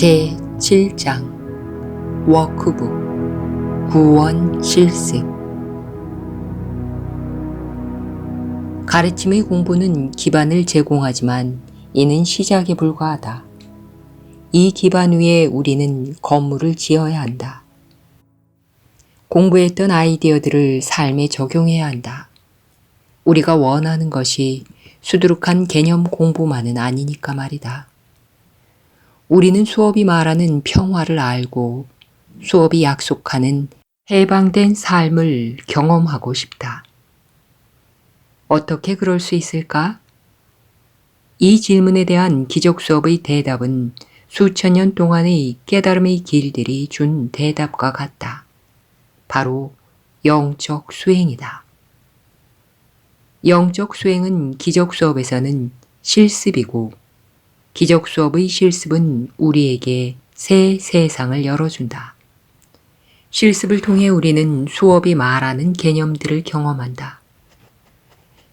제7장 워크북 구원 실습. 가르침의 공부는 기반을 제공하지만 이는 시작에 불과하다. 이 기반 위에 우리는 건물을 지어야 한다. 공부했던 아이디어들을 삶에 적용해야 한다. 우리가 원하는 것이 수두룩한 개념 공부만은 아니니까 말이다. 우리는 수업이 말하는 평화를 알고 수업이 약속하는 해방된 삶을 경험하고 싶다. 어떻게 그럴 수 있을까? 이 질문에 대한 기적 수업의 대답은 수천 년 동안의 깨달음의 길들이 준 대답과 같다. 바로 영적 수행이다. 영적 수행은 기적 수업에서는 실습이고 기적 수업의 실습은 우리에게 새 세상을 열어준다. 실습을 통해 우리는 수업이 말하는 개념들을 경험한다.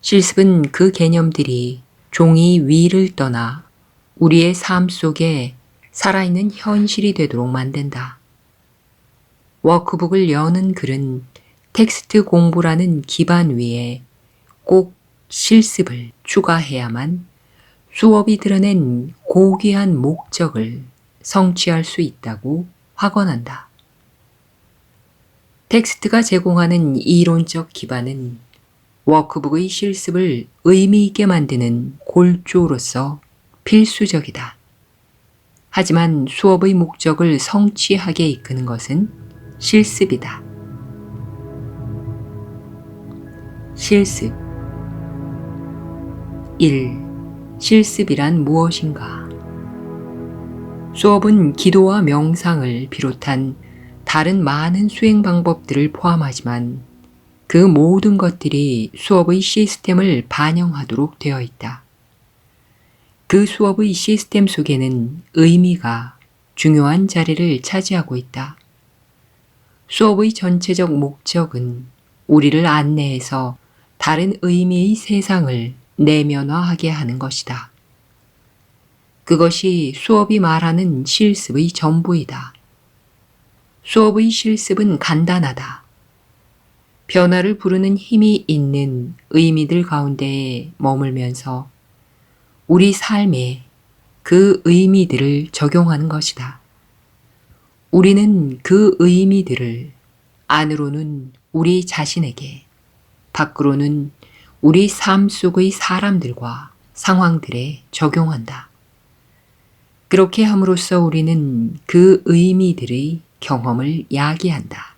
실습은 그 개념들이 종이 위를 떠나 우리의 삶 속에 살아있는 현실이 되도록 만든다. 워크북을 여는 글은 텍스트 공부라는 기반 위에 꼭 실습을 추가해야만 수업이 드러낸 고귀한 목적을 성취할 수 있다고 확언한다. 텍스트가 제공하는 이론적 기반은 워크북의 실습을 의미 있게 만드는 골조로서 필수적이다. 하지만 수업의 목적을 성취하게 이끄는 것은 실습이다. 실습 1. 실습이란 무엇인가? 수업은 기도와 명상을 비롯한 다른 많은 수행 방법들을 포함하지만 그 모든 것들이 수업의 시스템을 반영하도록 되어 있다. 그 수업의 시스템 속에는 의미가 중요한 자리를 차지하고 있다. 수업의 전체적 목적은 우리를 안내해서 다른 의미의 세상을 내면화하게 하는 것이다. 그것이 수업이 말하는 실습의 전부이다. 수업의 실습은 간단하다. 변화를 부르는 힘이 있는 의미들 가운데에 머물면서 우리 삶에 그 의미들을 적용하는 것이다. 우리는 그 의미들을 안으로는 우리 자신에게, 밖으로는 우리 삶 속의 사람들과 상황들에 적용한다. 그렇게 함으로써 우리는 그 의미들의 경험을 야기한다.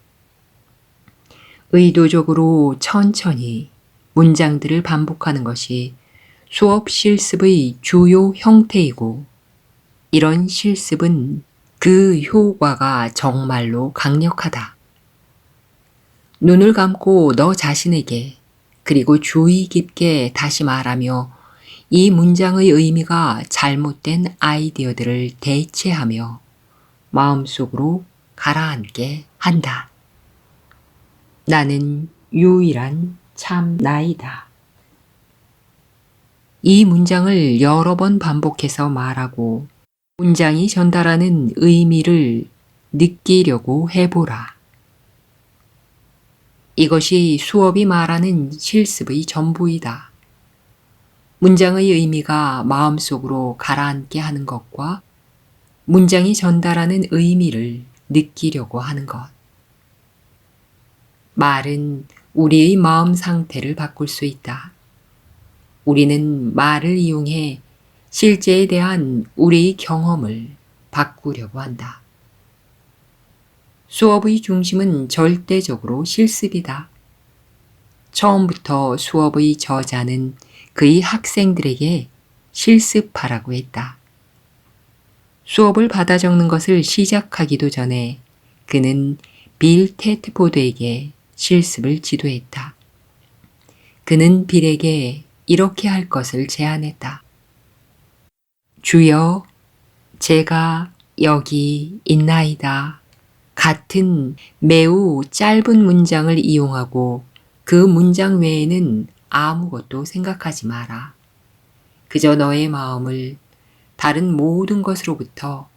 의도적으로 천천히 문장들을 반복하는 것이 수업 실습의 주요 형태이고, 이런 실습은 그 효과가 정말로 강력하다. 눈을 감고 너 자신에게 그리고 주의 깊게 다시 말하며 이 문장의 의미가 잘못된 아이디어들을 대체하며 마음속으로 가라앉게 한다. 나는 유일한 참 나이다. 이 문장을 여러 번 반복해서 말하고 문장이 전달하는 의미를 느끼려고 해보라. 이것이 수업이 말하는 실습의 전부이다. 문장의 의미가 마음속으로 가라앉게 하는 것과 문장이 전달하는 의미를 느끼려고 하는 것. 말은 우리의 마음 상태를 바꿀 수 있다. 우리는 말을 이용해 실제에 대한 우리의 경험을 바꾸려고 한다. 수업의 중심은 절대적으로 실습이다. 처음부터 수업의 저자는 그의 학생들에게 실습하라고 했다. 수업을 받아 적는 것을 시작하기도 전에 그는 빌 테트포드에게 실습을 지도했다. 그는 빌에게 이렇게 할 것을 제안했다. 주여, 제가 여기 있나이다. 같은 매우 짧은 문장을 이용하고 그 문장 외에는 아무것도 생각하지 마라. 그저 너의 마음을 다른 모든 것으로부터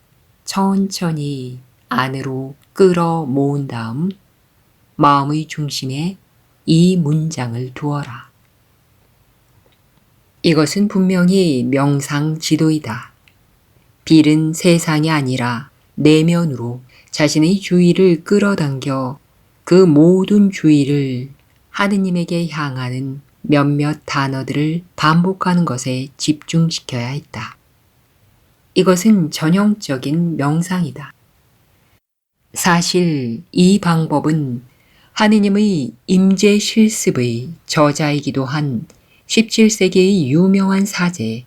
천천히 안으로 끌어 모은 다음 마음의 중심에 이 문장을 두어라. 이것은 분명히 명상 지도이다. 빌은 세상이 아니라 내면으로 자신의 주의를 끌어당겨 그 모든 주의를 하느님에게 향하는 몇몇 단어들을 반복하는 것에 집중시켜야 했다. 이것은 전형적인 명상이다. 사실 이 방법은 하느님의 임재 실습의 저자이기도 한 17세기의 유명한 사제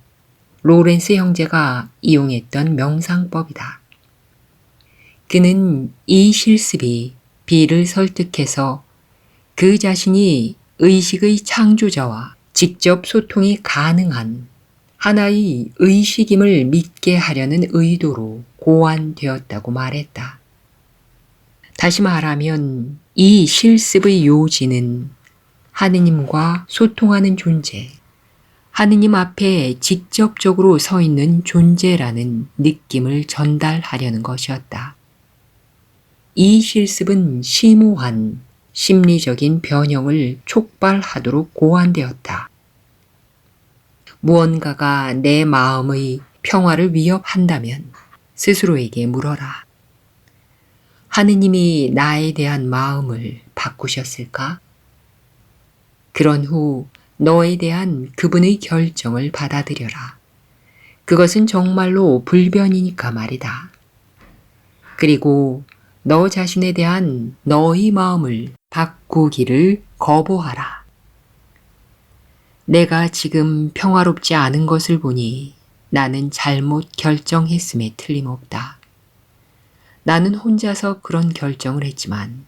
로렌스 형제가 이용했던 명상법이다. 그는 이 실습이 빌을 설득해서 그 자신이 의식의 창조자와 직접 소통이 가능한 하나의 의식임을 믿게 하려는 의도로 고안되었다고 말했다. 다시 말하면 이 실습의 요지는 하느님과 소통하는 존재, 하느님 앞에 직접적으로 서 있는 존재라는 느낌을 전달하려는 것이었다. 이 실습은 심오한 심리적인 변형을 촉발하도록 고안되었다. 무언가가 내 마음의 평화를 위협한다면 스스로에게 물어라. 하느님이 나에 대한 마음을 바꾸셨을까? 그런 후 너에 대한 그분의 결정을 받아들여라. 그것은 정말로 불변이니까 말이다. 그리고 너 자신에 대한 너의 마음을 바꾸기를 거부하라. 내가 지금 평화롭지 않은 것을 보니 나는 잘못 결정했음에 틀림없다. 나는 혼자서 그런 결정을 했지만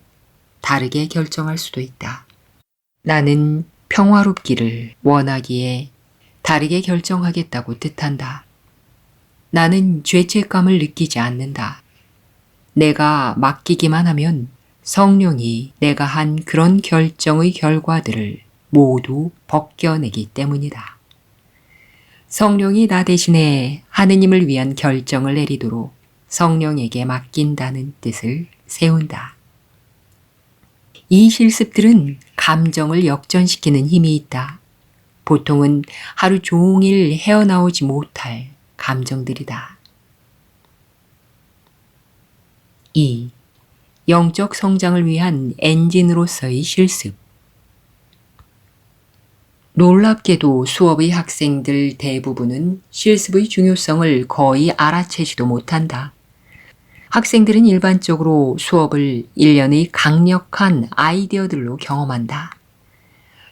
다르게 결정할 수도 있다. 나는 평화롭기를 원하기에 다르게 결정하겠다고 뜻한다. 나는 죄책감을 느끼지 않는다. 내가 맡기기만 하면 성령이 내가 한 그런 결정의 결과들을 모두 벗겨내기 때문이다. 성령이 나 대신에 하느님을 위한 결정을 내리도록 성령에게 맡긴다는 뜻을 세운다. 이 실습들은 감정을 역전시키는 힘이 있다. 보통은 하루 종일 헤어나오지 못할 감정들이다. 2. 영적 성장을 위한 엔진으로서의 실습. 놀랍게도 수업의 학생들 대부분은 실습의 중요성을 거의 알아채지도 못한다. 학생들은 일반적으로 수업을 일련의 강력한 아이디어들로 경험한다.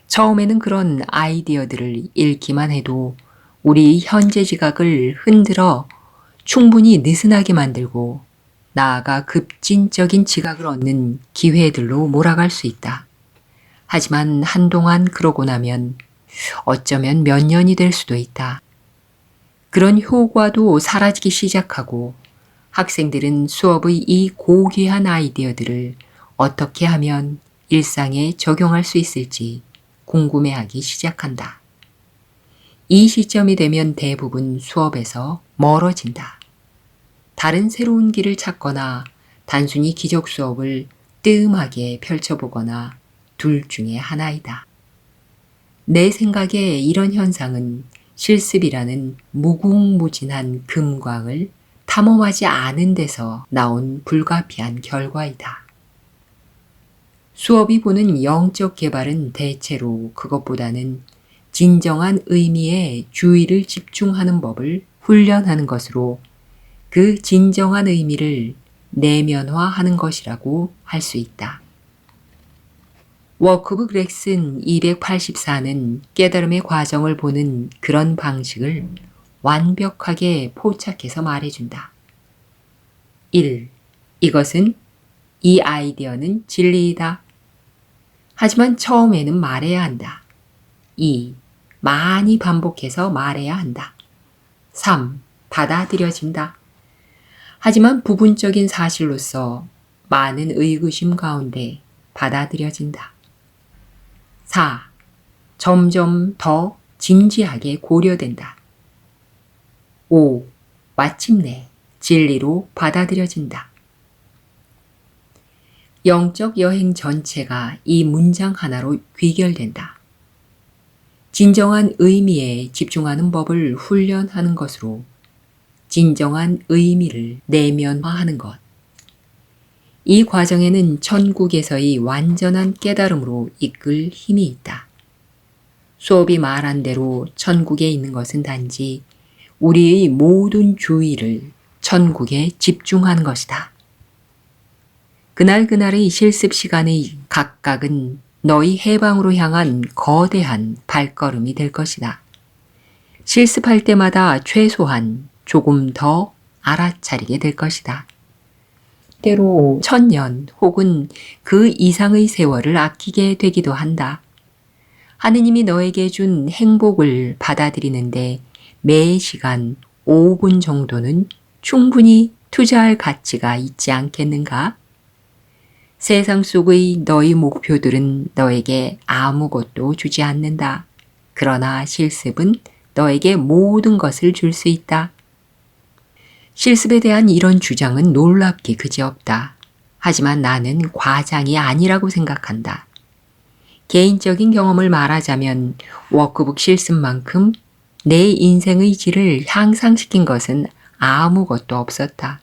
처음에는 그런 아이디어들을 읽기만 해도 우리 현재 지각을 흔들어 충분히 느슨하게 만들고 나아가 급진적인 지각을 얻는 기회들로 몰아갈 수 있다. 하지만 한동안 그러고 나면 어쩌면 몇 년이 될 수도 있다. 그런 효과도 사라지기 시작하고 학생들은 수업의 이 고귀한 아이디어들을 어떻게 하면 일상에 적용할 수 있을지 궁금해하기 시작한다. 이 시점이 되면 대부분 수업에서 멀어진다. 다른 새로운 길을 찾거나 단순히 기적 수업을 뜸하게 펼쳐보거나 둘 중에 하나이다. 내 생각에 이런 현상은 실습이라는 무궁무진한 금광을 탐험하지 않은 데서 나온 불가피한 결과이다. 수업이 보는 영적 개발은 대체로 그것보다는 진정한 의미에 주의를 집중하는 법을 훈련하는 것으로 그 진정한 의미를 내면화하는 것이라고 할 수 있다. 워크북 렉슨 284는 깨달음의 과정을 보는 그런 방식을 완벽하게 포착해서 말해준다. 1. 이것은 이 아이디어는 진리이다. 하지만 처음에는 말해야 한다. 2. 많이 반복해서 말해야 한다. 3. 받아들여진다. 하지만 부분적인 사실로서 많은 의구심 가운데 받아들여진다. 4. 점점 더 진지하게 고려된다. 5. 마침내 진리로 받아들여진다. 영적 여행 전체가 이 문장 하나로 귀결된다. 진정한 의미에 집중하는 법을 훈련하는 것으로 진정한 의미를 내면화하는 것. 이 과정에는 천국에서의 완전한 깨달음으로 이끌 힘이 있다. 수업이 말한 대로 천국에 있는 것은 단지 우리의 모든 주의를 천국에 집중하는 것이다. 그날그날의 실습 시간의 각각은 너희 해방으로 향한 거대한 발걸음이 될 것이다. 실습할 때마다 최소한 조금 더 알아차리게 될 것이다. 때로 1000년 혹은 그 이상의 세월을 아끼게 되기도 한다. 하느님이 너에게 준 행복을 받아들이는데 매 시간 5분 정도는 충분히 투자할 가치가 있지 않겠는가? 세상 속의 너희 목표들은 너에게 아무것도 주지 않는다. 그러나 실습은 너에게 모든 것을 줄 수 있다. 실습에 대한 이런 주장은 놀랍기 그지없다. 하지만 나는 과장이 아니라고 생각한다. 개인적인 경험을 말하자면 워크북 실습만큼 내 인생의 질을 향상시킨 것은 아무것도 없었다.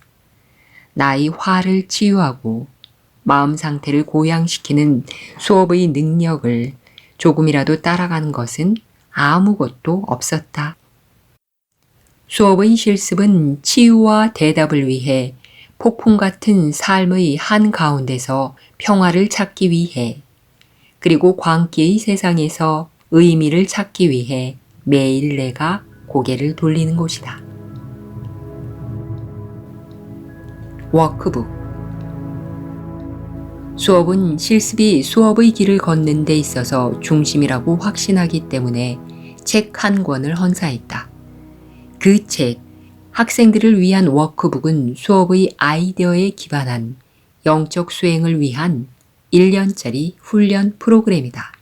나의 화를 치유하고 마음 상태를 고양시키는 수업의 능력을 조금이라도 따라가는 것은 아무것도 없었다. 수업의 실습은 치유와 대답을 위해 폭풍 같은 삶의 한가운데서 평화를 찾기 위해 그리고 광기의 세상에서 의미를 찾기 위해 매일 내가 고개를 돌리는 곳이다. 워크북 수업은 실습이 수업의 길을 걷는 데 있어서 중심이라고 확신하기 때문에 책 한 권을 헌사했다. 그 책, 학생들을 위한 워크북은 수업의 아이디어에 기반한 영적 수행을 위한 1년짜리 훈련 프로그램이다.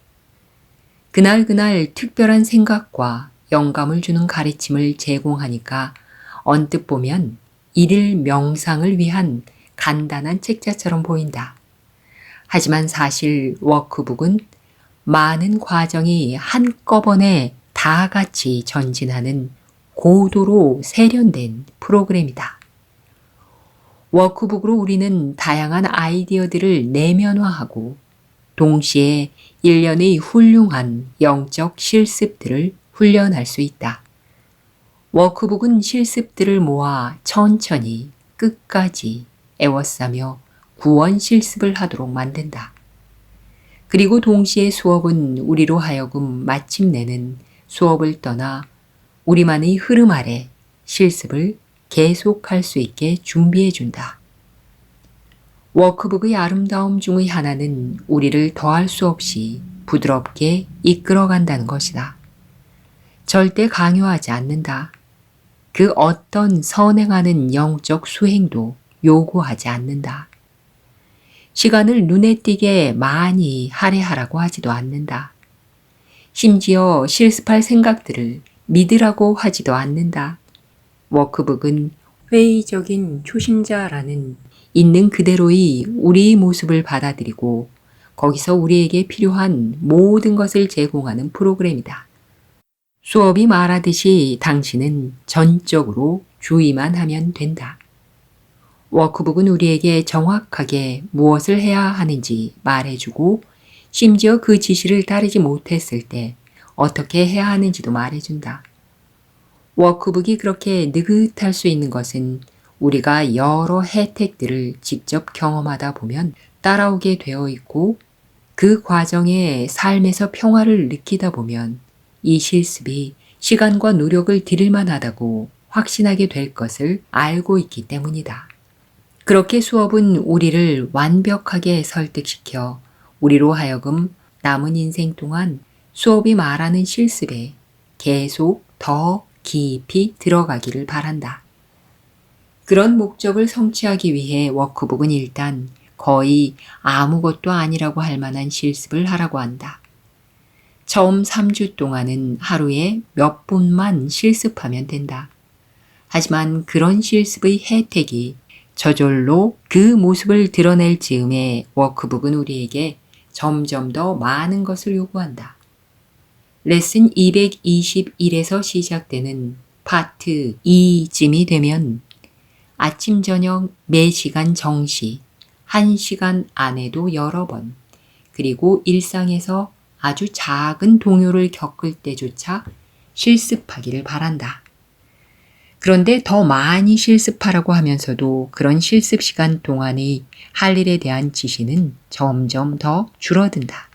그날 특별한 생각과 영감을 주는 가르침을 제공하니까 언뜻 보면 1일 명상을 위한 간단한 책자처럼 보인다. 하지만 사실 워크북은 많은 과정이 한꺼번에 다 같이 전진하는 고도로 세련된 프로그램이다. 워크북으로 우리는 다양한 아이디어들을 내면화하고 동시에 1년의 훌륭한 영적 실습들을 훈련할 수 있다. 워크북은 실습들을 모아 천천히 끝까지 애워싸며 구원 실습을 하도록 만든다. 그리고 동시에 수업은 우리로 하여금 마침내는 수업을 떠나 우리만의 흐름 아래 실습을 계속할 수 있게 준비해 준다. 워크북의 아름다움 중의 하나는 우리를 더할 수 없이 부드럽게 이끌어간다는 것이다. 절대 강요하지 않는다. 그 어떤 선행하는 영적 수행도 요구하지 않는다. 시간을 눈에 띄게 많이 할애하라고 하지도 않는다. 심지어 실습할 생각들을 믿으라고 하지도 않는다. 워크북은 회의적인 초심자라는 있는 그대로의 우리의 모습을 받아들이고 거기서 우리에게 필요한 모든 것을 제공하는 프로그램이다. 수업이 말하듯이 당신은 전적으로 주의만 하면 된다. 워크북은 우리에게 정확하게 무엇을 해야 하는지 말해주고 심지어 그 지시를 따르지 못했을 때 어떻게 해야 하는지도 말해준다. 워크북이 그렇게 느긋할 수 있는 것은 우리가 여러 혜택들을 직접 경험하다 보면 따라오게 되어 있고 그 과정에 삶에서 평화를 느끼다 보면 이 실습이 시간과 노력을 들일 만하다고 확신하게 될 것을 알고 있기 때문이다. 그렇게 수업은 우리를 완벽하게 설득시켜 우리로 하여금 남은 인생 동안 수업이 말하는 실습에 계속 더 깊이 들어가기를 바란다. 그런 목적을 성취하기 위해 워크북은 일단 거의 아무것도 아니라고 할 만한 실습을 하라고 한다. 처음 3주 동안은 하루에 몇 분만 실습하면 된다. 하지만 그런 실습의 혜택이 저절로 그 모습을 드러낼 즈음에 워크북은 우리에게 점점 더 많은 것을 요구한다. 레슨 221에서 시작되는 파트 2쯤이 되면 아침 저녁 매 시간 정시, 1시간 안에도 여러 번, 그리고 일상에서 아주 작은 동요를 겪을 때조차 실습하기를 바란다. 그런데 더 많이 실습하라고 하면서도 그런 실습 시간 동안의 할 일에 대한 지시는 점점 더 줄어든다.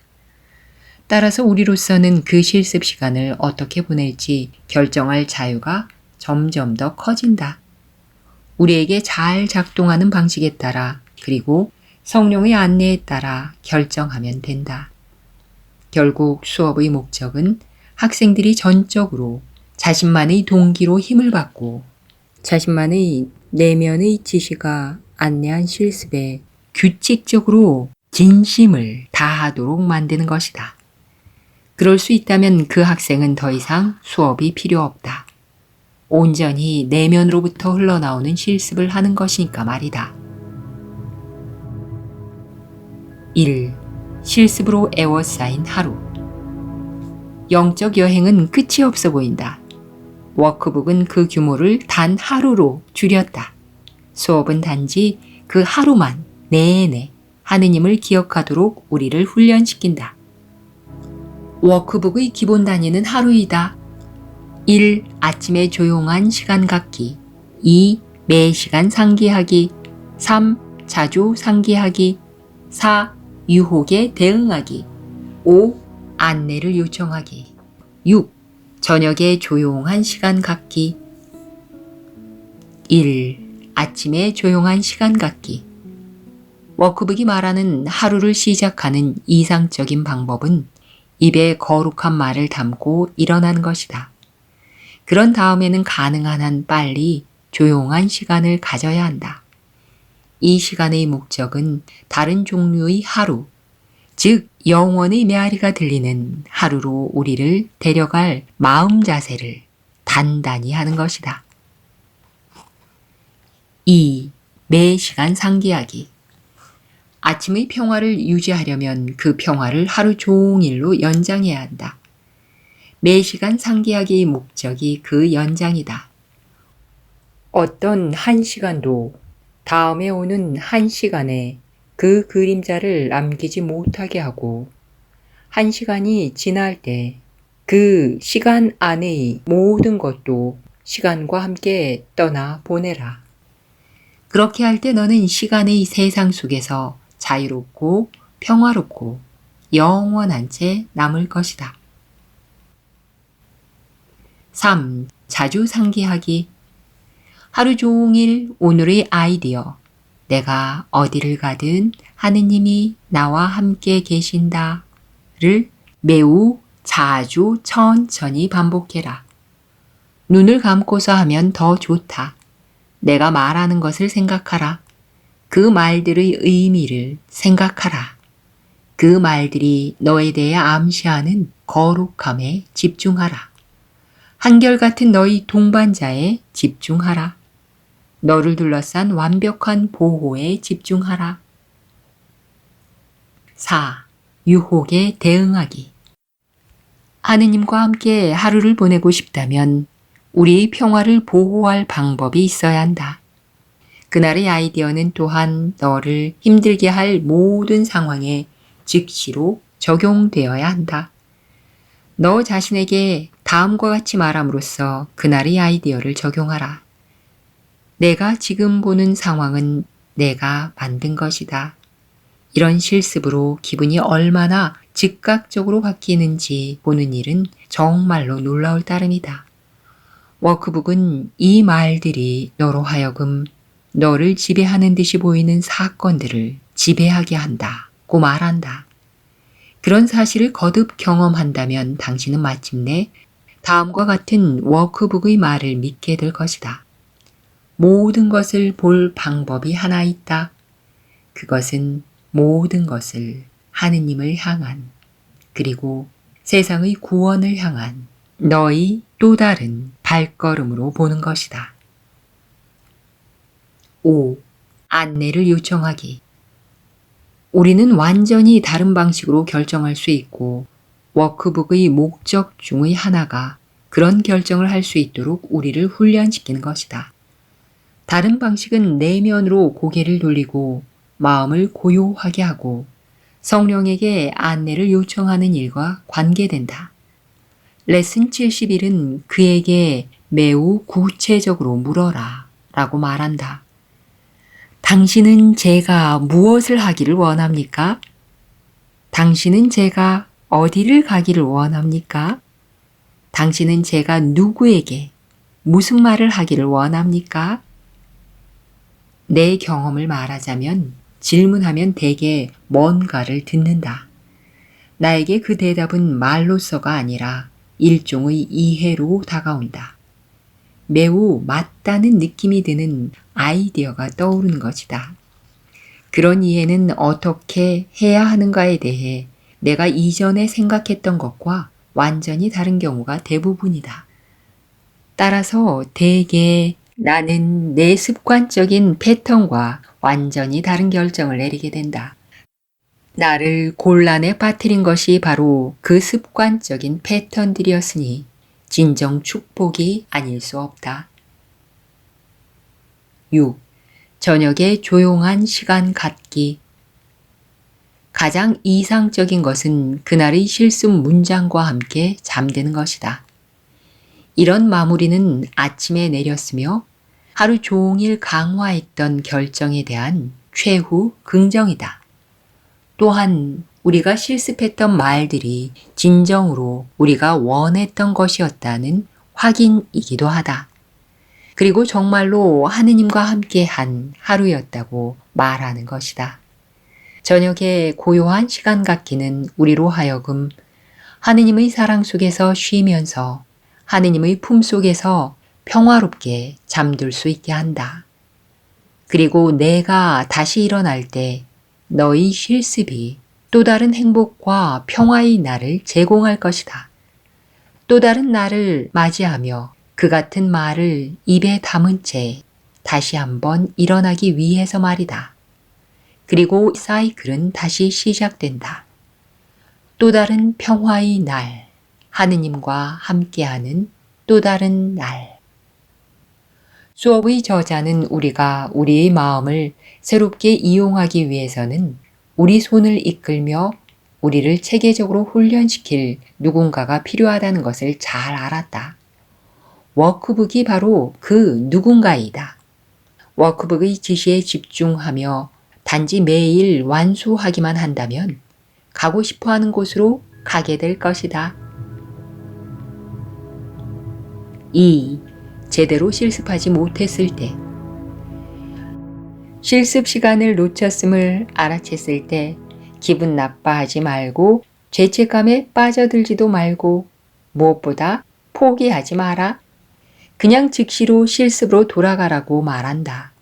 따라서 우리로서는 그 실습 시간을 어떻게 보낼지 결정할 자유가 점점 더 커진다. 우리에게 잘 작동하는 방식에 따라 그리고 성령의 안내에 따라 결정하면 된다. 결국 수업의 목적은 학생들이 전적으로 자신만의 동기로 힘을 받고 자신만의 내면의 지시가 안내한 실습에 규칙적으로 진심을 다하도록 만드는 것이다. 그럴 수 있다면 그 학생은 더 이상 수업이 필요 없다. 온전히 내면으로부터 흘러나오는 실습을 하는 것이니까 말이다. 1. 실습으로 에워싸인 하루. 영적 여행은 끝이 없어 보인다. 워크북은 그 규모를 단 하루로 줄였다. 수업은 단지 그 하루만 내내 하느님을 기억하도록 우리를 훈련시킨다. 워크북의 기본 단위는 하루이다. 1. 아침에 조용한 시간 갖기. 2. 매 시간 상기하기. 3. 자주 상기하기. 4. 유혹에 대응하기. 5. 안내를 요청하기. 6. 저녁에 조용한 시간 갖기. 1. 아침에 조용한 시간 갖기. 워크북이 말하는 하루를 시작하는 이상적인 방법은 입에 거룩한 말을 담고 일어나는 것이다. 그런 다음에는 가능한 한 빨리 조용한 시간을 가져야 한다. 이 시간의 목적은 다른 종류의 하루, 즉 영원의 메아리가 들리는 하루로 우리를 데려갈 마음 자세를 단단히 하는 것이다. 2. 매 시간 상기하기. 아침의 평화를 유지하려면 그 평화를 하루 종일로 연장해야 한다. 매 시간 상기하기의 목적이 그 연장이다. 어떤 한 시간도 다음에 오는 한 시간에 그 그림자를 남기지 못하게 하고 한 시간이 지날 때 그 시간 안의 모든 것도 시간과 함께 떠나 보내라. 그렇게 할 때 너는 시간의 세상 속에서 자유롭고 평화롭고 영원한 채 남을 것이다. 3. 자주 상기하기. 하루 종일 오늘의 아이디어, 내가 어디를 가든 하느님이 나와 함께 계신다를 매우 자주 천천히 반복해라. 눈을 감고서 하면 더 좋다. 내가 말하는 것을 생각하라. 그 말들의 의미를 생각하라. 그 말들이 너에 대해 암시하는 거룩함에 집중하라. 한결같은 너희 동반자에 집중하라. 너를 둘러싼 완벽한 보호에 집중하라. 4. 유혹에 대응하기. 하느님과 함께 하루를 보내고 싶다면 우리의 평화를 보호할 방법이 있어야 한다. 그날의 아이디어는 또한 너를 힘들게 할 모든 상황에 즉시로 적용되어야 한다. 너 자신에게 다음과 같이 말함으로써 그날의 아이디어를 적용하라. 내가 지금 보는 상황은 내가 만든 것이다. 이런 실습으로 기분이 얼마나 즉각적으로 바뀌는지 보는 일은 정말로 놀라울 따름이다. 워크북은 이 말들이 너로 하여금 너를 지배하는 듯이 보이는 사건들을 지배하게 한다고 말한다. 그런 사실을 거듭 경험한다면 당신은 마침내 다음과 같은 워크북의 말을 믿게 될 것이다. 모든 것을 볼 방법이 하나 있다. 그것은 모든 것을 하느님을 향한 그리고 세상의 구원을 향한 너의 또 다른 발걸음으로 보는 것이다. 5. 안내를 요청하기. 우리는 완전히 다른 방식으로 결정할 수 있고 워크북의 목적 중의 하나가 그런 결정을 할 수 있도록 우리를 훈련시키는 것이다. 다른 방식은 내면으로 고개를 돌리고 마음을 고요하게 하고 성령에게 안내를 요청하는 일과 관계된다. 레슨 71은 그에게 매우 구체적으로 물어라 라고 말한다. 당신은 제가 무엇을 하기를 원합니까? 당신은 제가 어디를 가기를 원합니까? 당신은 제가 누구에게 무슨 말을 하기를 원합니까? 내 경험을 말하자면 질문하면 대개 뭔가를 듣는다. 나에게 그 대답은 말로서가 아니라 일종의 이해로 다가온다. 매우 맞다는 느낌이 드는 아이디어가 떠오르는 것이다. 그런 이해는 어떻게 해야 하는가에 대해 내가 이전에 생각했던 것과 완전히 다른 경우가 대부분이다. 따라서 대개 나는 내 습관적인 패턴과 완전히 다른 결정을 내리게 된다. 나를 곤란에 빠뜨린 것이 바로 그 습관적인 패턴들이었으니 진정 축복이 아닐 수 없다. 6. 저녁에 조용한 시간 갖기. 가장 이상적인 것은 그날의 실습 문장과 함께 잠드는 것이다. 이런 마무리는 아침에 내렸으며 하루 종일 강화했던 결정에 대한 최후 긍정이다. 또한 우리가 실습했던 말들이 진정으로 우리가 원했던 것이었다는 확인이기도 하다. 그리고 정말로 하느님과 함께한 하루였다고 말하는 것이다. 저녁에 고요한 시간 갖기는 우리로 하여금 하느님의 사랑 속에서 쉬면서 하느님의 품 속에서 평화롭게 잠들 수 있게 한다. 그리고 내가 다시 일어날 때 너희 실습이 또 다른 행복과 평화의 날을 제공할 것이다. 또 다른 날을 맞이하며 그 같은 말을 입에 담은 채 다시 한번 일어나기 위해서 말이다. 그리고 사이클은 다시 시작된다. 또 다른 평화의 날, 하느님과 함께하는 또 다른 날. 수업의 저자는 우리가 우리의 마음을 새롭게 이용하기 위해서는 우리 손을 이끌며 우리를 체계적으로 훈련시킬 누군가가 필요하다는 것을 잘 알았다. 워크북이 바로 그 누군가이다. 워크북의 지시에 집중하며 단지 매일 완수하기만 한다면 가고 싶어 하는 곳으로 가게 될 것이다. 2. 제대로 실습하지 못했을 때. 실습 시간을 놓쳤음을 알아챘을 때 기분 나빠하지 말고 죄책감에 빠져들지도 말고 무엇보다 포기하지 마라. 그냥 즉시로 실습으로 돌아가라고 말한다.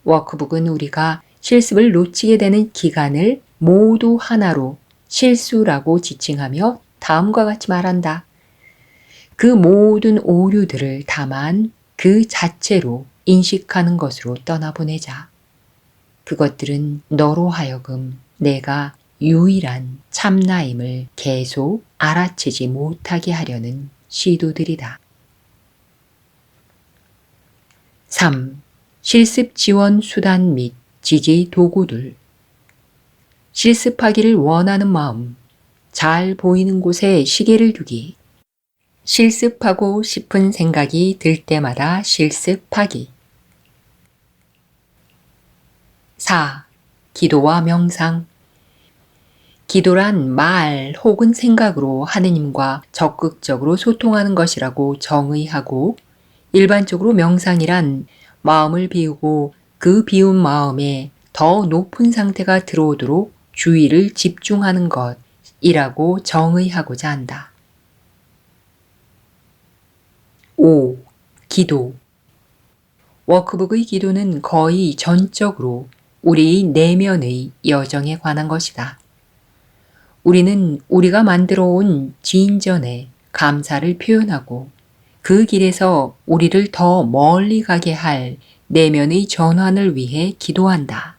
워크북은 우리가 실습을 놓치게 되는 기간을 모두 하나로 실수라고 지칭하며 다음과 같이 말한다. 그 모든 오류들을 다만 그 자체로 인식하는 것으로 떠나보내자. 그것들은 너로 하여금 내가 유일한 참나임을 계속 알아채지 못하게 하려는 시도들이다. 3. 실습 지원 수단 및 지지 도구들. 실습하기를 원하는 마음, 잘 보이는 곳에 시계를 두기. 실습하고 싶은 생각이 들 때마다 실습하기. 4. 기도와 명상. 기도란 말 혹은 생각으로 하느님과 적극적으로 소통하는 것이라고 정의하고 일반적으로 명상이란 마음을 비우고 그 비운 마음에 더 높은 상태가 들어오도록 주의를 집중하는 것이라고 정의하고자 한다. 5. 기도. 워크북의 기도는 거의 전적으로 우리의 내면의 여정에 관한 것이다. 우리는 우리가 만들어 온 진전에 감사를 표현하고 그 길에서 우리를 더 멀리 가게 할 내면의 전환을 위해 기도한다.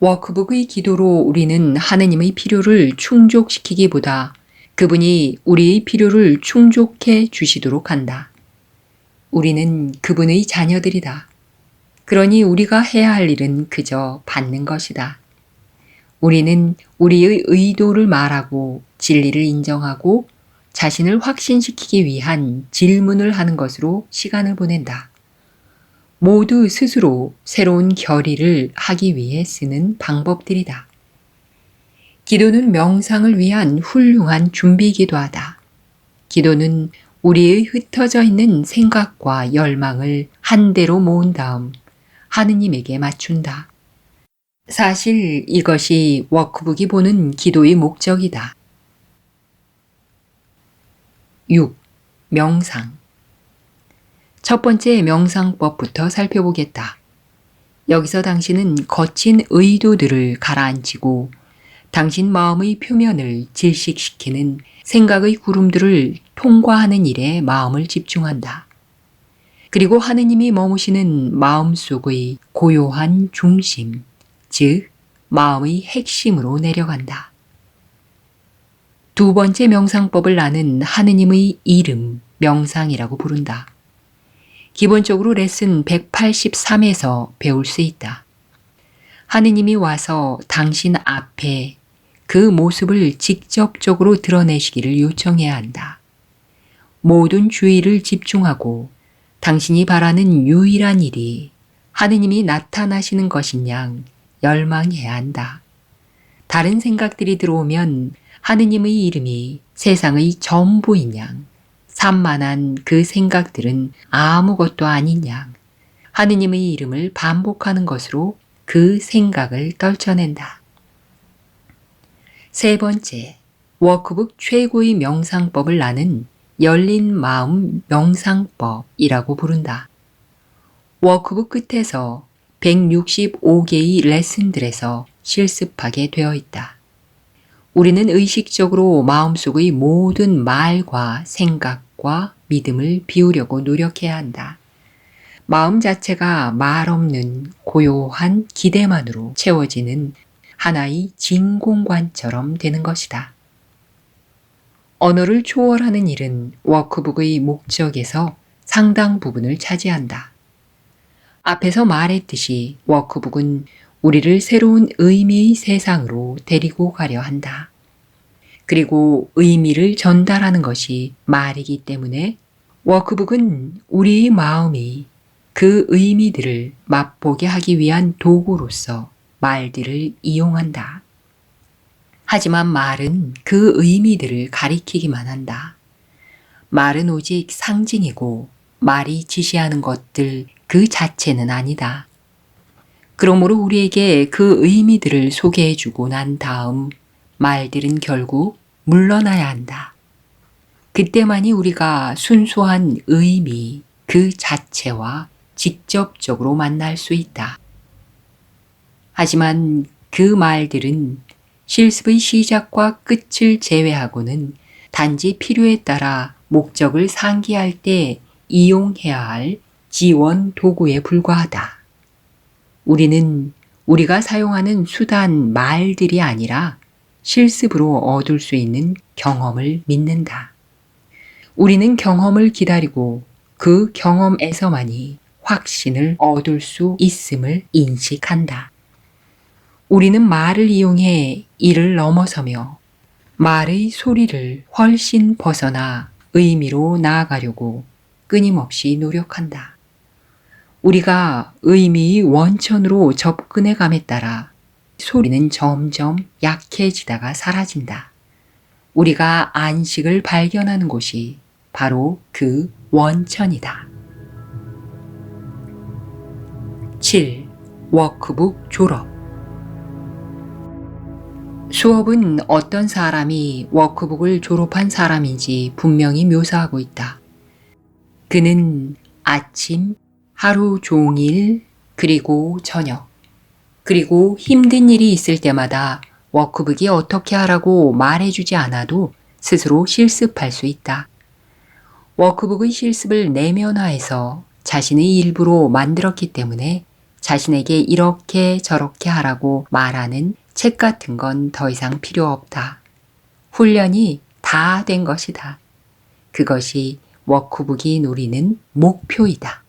워크북의 기도로 우리는 하느님의 필요를 충족시키기보다 그분이 우리의 필요를 충족해 주시도록 한다. 우리는 그분의 자녀들이다. 그러니 우리가 해야 할 일은 그저 받는 것이다. 우리는 우리의 의도를 말하고 진리를 인정하고 자신을 확신시키기 위한 질문을 하는 것으로 시간을 보낸다. 모두 스스로 새로운 결의를 하기 위해 쓰는 방법들이다. 기도는 명상을 위한 훌륭한 준비이기도 하다. 기도는 우리의 흩어져 있는 생각과 열망을 한데로 모은 다음 하느님에게 맞춘다. 사실 이것이 워크북이 보는 기도의 목적이다. 6. 명상. 첫 번째 명상법부터 살펴보겠다. 여기서 당신은 거친 의도들을 가라앉히고 당신 마음의 표면을 질식시키는 생각의 구름들을 통과하는 일에 마음을 집중한다. 그리고 하느님이 머무시는 마음속의 고요한 중심, 즉 마음의 핵심으로 내려간다. 두 번째 명상법을 나는 하느님의 이름, 명상이라고 부른다. 기본적으로 레슨 183에서 배울 수 있다. 하느님이 와서 당신 앞에 그 모습을 직접적으로 드러내시기를 요청해야 한다. 모든 주의를 집중하고 당신이 바라는 유일한 일이 하느님이 나타나시는 것인 양 열망해야 한다. 다른 생각들이 들어오면 하느님의 이름이 세상의 전부인 양, 산만한 그 생각들은 아무것도 아닌 양, 하느님의 이름을 반복하는 것으로 그 생각을 떨쳐낸다. 세 번째, 워크북 최고의 명상법을 나는 열린 마음 명상법이라고 부른다. 워크북 끝에서 165개의 레슨들에서 실습하게 되어 있다. 우리는 의식적으로 마음속의 모든 말과 생각과 믿음을 비우려고 노력해야 한다. 마음 자체가 말 없는 고요한 기대만으로 채워지는 하나의 진공관처럼 되는 것이다. 언어를 초월하는 일은 워크북의 목적에서 상당 부분을 차지한다. 앞에서 말했듯이 워크북은 우리를 새로운 의미의 세상으로 데리고 가려 한다. 그리고 의미를 전달하는 것이 말이기 때문에 워크북은 우리의 마음이 그 의미들을 맛보게 하기 위한 도구로서 말들을 이용한다. 하지만 말은 그 의미들을 가리키기만 한다. 말은 오직 상징이고 말이 지시하는 것들 그 자체는 아니다. 그러므로 우리에게 그 의미들을 소개해주고 난 다음 말들은 결국 물러나야 한다. 그때만이 우리가 순수한 의미 그 자체와 직접적으로 만날 수 있다. 하지만 그 말들은 실습의 시작과 끝을 제외하고는 단지 필요에 따라 목적을 상기할 때 이용해야 할 지원 도구에 불과하다. 우리는 우리가 사용하는 수단 말들이 아니라 실습으로 얻을 수 있는 경험을 믿는다. 우리는 경험을 기다리고 그 경험에서만이 확신을 얻을 수 있음을 인식한다. 우리는 말을 이용해 이를 넘어서며 말의 소리를 훨씬 벗어나 의미로 나아가려고 끊임없이 노력한다. 우리가 의미의 원천으로 접근해 감에 따라 소리는 점점 약해지다가 사라진다. 우리가 안식을 발견하는 곳이 바로 그 원천이다. 7. 워크북 졸업. 수업은 어떤 사람이 워크북을 졸업한 사람인지 분명히 묘사하고 있다. 그는 아침, 하루 종일, 그리고 저녁, 그리고 힘든 일이 있을 때마다 워크북이 어떻게 하라고 말해주지 않아도 스스로 실습할 수 있다. 워크북의 실습을 내면화해서 자신의 일부로 만들었기 때문에 자신에게 이렇게 저렇게 하라고 말하는 책 같은 건 더 이상 필요 없다. 훈련이 다 된 것이다. 그것이 워크북이 노리는 목표이다.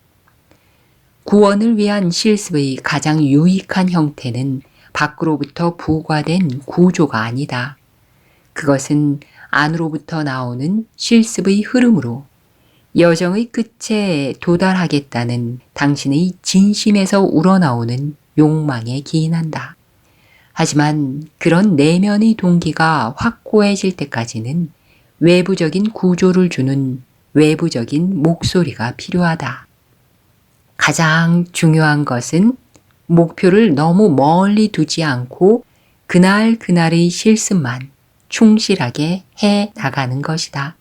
구원을 위한 실습의 가장 유익한 형태는 밖으로부터 부과된 구조가 아니다. 그것은 안으로부터 나오는 실습의 흐름으로 여정의 끝에 도달하겠다는 당신의 진심에서 우러나오는 욕망에 기인한다. 하지만 그런 내면의 동기가 확고해질 때까지는 외부적인 구조를 주는 외부적인 목소리가 필요하다. 가장 중요한 것은 목표를 너무 멀리 두지 않고 그날의 실습만 충실하게 해 나가는 것이다.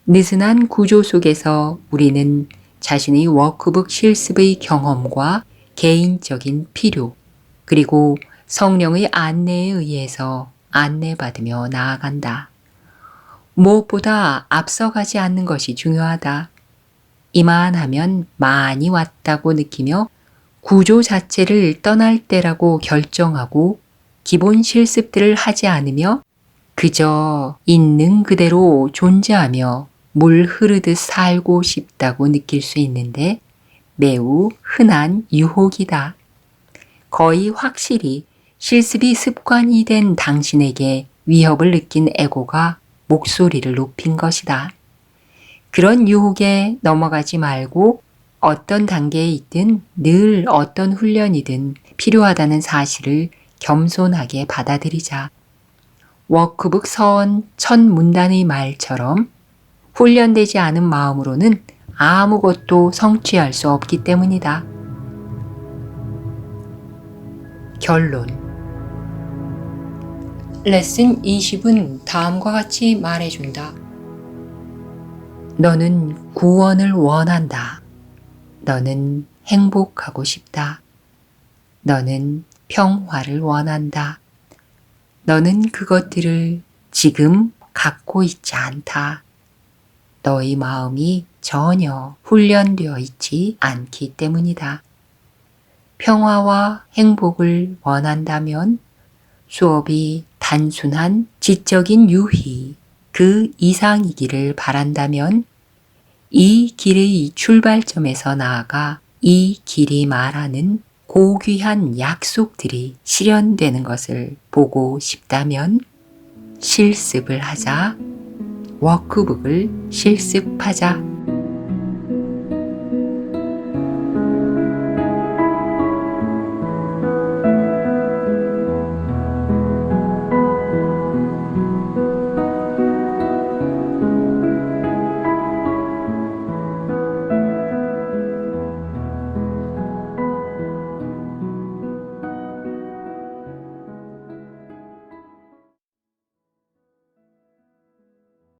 느슨한 구조 속에서 우리는 자신의 워크북 실습의 경험과 개인적인 필요, 그리고 성령의 안내에 의해서 안내받으며 나아간다. 무엇보다 앞서가지 않는 것이 중요하다. 이만하면 많이 왔다고 느끼며 구조 자체를 떠날 때라고 결정하고 기본 실습들을 하지 않으며 그저 있는 그대로 존재하며 물 흐르듯 살고 싶다고 느낄 수 있는데 매우 흔한 유혹이다. 거의 확실히 실습이 습관이 된 당신에게 위협을 느낀 에고가 목소리를 높인 것이다. 그런 유혹에 넘어가지 말고 어떤 단계에 있든 늘 어떤 훈련이든 필요하다는 사실을 겸손하게 받아들이자. 워크북 서원 첫 문단의 말처럼 훈련되지 않은 마음으로는 아무것도 성취할 수 없기 때문이다. 결론. 레슨 20은 다음과 같이 말해준다. 너는 구원을 원한다. 너는 행복하고 싶다. 너는 평화를 원한다. 너는 그것들을 지금 갖고 있지 않다. 너의 마음이 전혀 훈련되어 있지 않기 때문이다. 평화와 행복을 원한다면 수업이 단순한 지적인 유희, 그 이상이기를 바란다면 이 길의 출발점에서 나아가 이 길이 말하는 고귀한 약속들이 실현되는 것을 보고 싶다면 실습을 하자. 워크북을 실습하자.